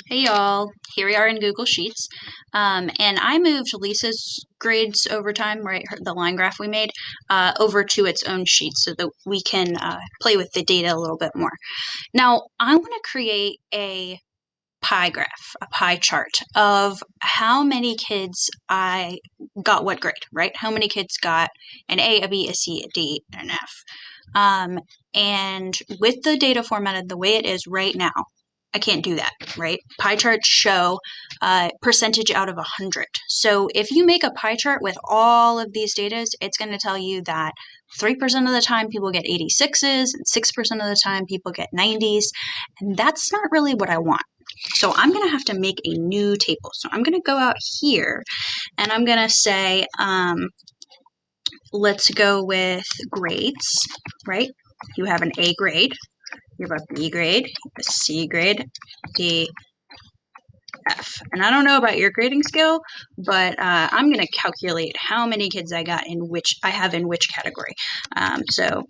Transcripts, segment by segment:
Hey y'all, here we are in Google Sheets. And I moved Lisa's grades over time, right, the line graph we made, over to its own sheet so that we can play with the data a little bit more. Now, I want to create a pie graph, a pie chart of how many kids I got what grade, right? How many kids got an A, a B, a C, a D, and an F. And with the data formatted the way it is right now, I can't do that, right? Pie charts show percentage out of 100. So if you make a pie chart with all of these data, it's going to tell you that 3% of the time people get 86s, and 6% of the time people get 90s, and that's not really what I want. So I'm going to have to make a new table. So I'm going to go out here, and I'm going to say, let's go with grades, right? You have an A grade, you have a B grade, a C grade, D, F. And I don't know about your grading scale, but I'm going to calculate how many kids I got in which I have in which category. So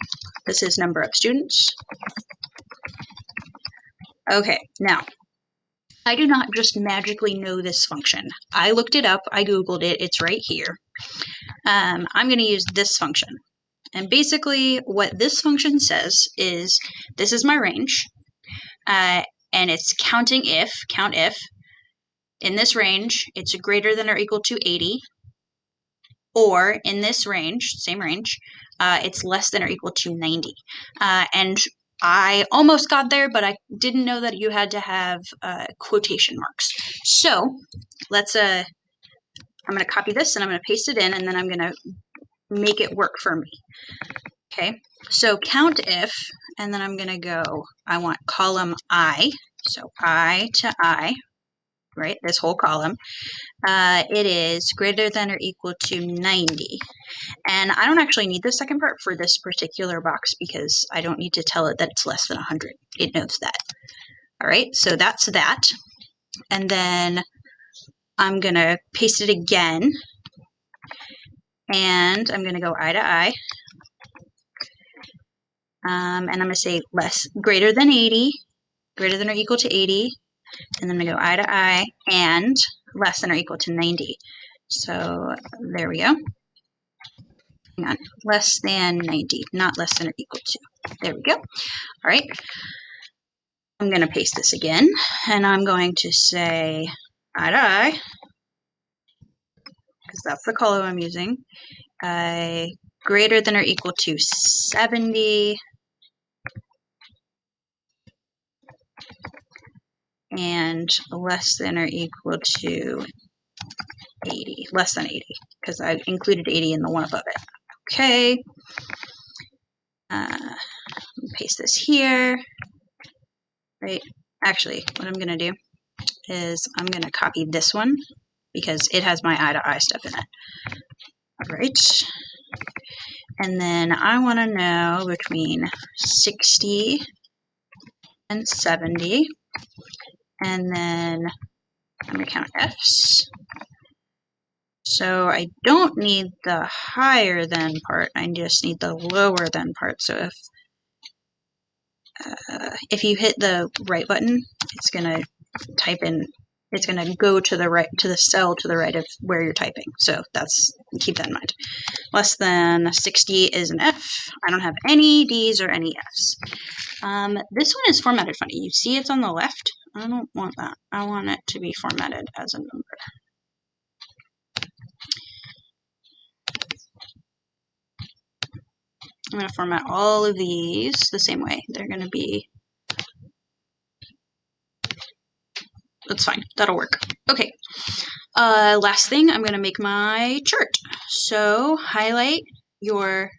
this is number of students. Okay, now I do not just magically know this function. I looked it up, I Googled it, it's right here. I'm going to use this function. And basically what this function says is, this is my range, and it's counting if, count if, in this range, it's greater than or equal to 80, or in this range, same range, it's less than or equal to 90. And I almost got there, but I didn't know that you had to have quotation marks. So let's, I'm going to copy this and I'm going to paste it in, and then I'm going to make it work for me. Okay, so count if, and then I'm going to go, I want column I, so I to I, right, this whole column. It is greater than or equal to 90. And I don't actually need the second part for this particular box because I don't need to tell it that it's less than 100. It knows that. All right, so that's that. And then I'm going to paste it again. And I'm going to go I to I. And I'm going to say greater than 80, greater than or equal to 80. And then I'm going to go I to I and less than or equal to 90. So there we go. Hang on, less than 90, not less than or equal to. There we go. All right. I'm going to paste this again, and I'm going to say I to I, because that's the column I'm using, greater than or equal to 70, and less than or equal to 80, less than 80, because I included 80 in the one above it. Okay. Paste this here. Right. Actually, what I'm going to do is I'm going to copy this one because it has my I to I stuff in it. All right. And then I want to know between 60 and 70. And then I'm going to count F's. So I don't need the higher than part, I just need the lower than part. So if you hit the right button, it's going to type in, it's going to go to the right, to the cell to the right of where you're typing. So keep that in mind. Less than 60 is an F. I don't have any D's or any F's. This one is formatted funny. You see it's on the left. I don't want that. I want it to be formatted as a number. I'm going to format all of these the same way. They're going to be, that's fine. That'll work. Okay. Last thing, I'm going to make my chart. So highlight your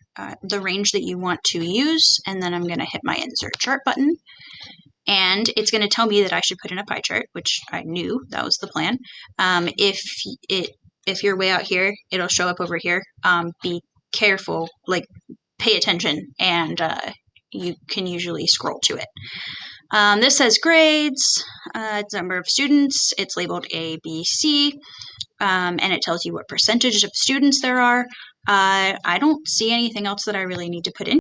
the range that you want to use, and then I'm going to hit my insert chart button. And it's going to tell me that I should put in a pie chart, which I knew that was the plan. If you're way out here, it'll show up over here. Be careful, like pay attention, and you can usually scroll to it. This says grades, it's number of students, it's labeled A, B, C, and it tells you what percentage of students there are. I don't see anything else that I really need to put in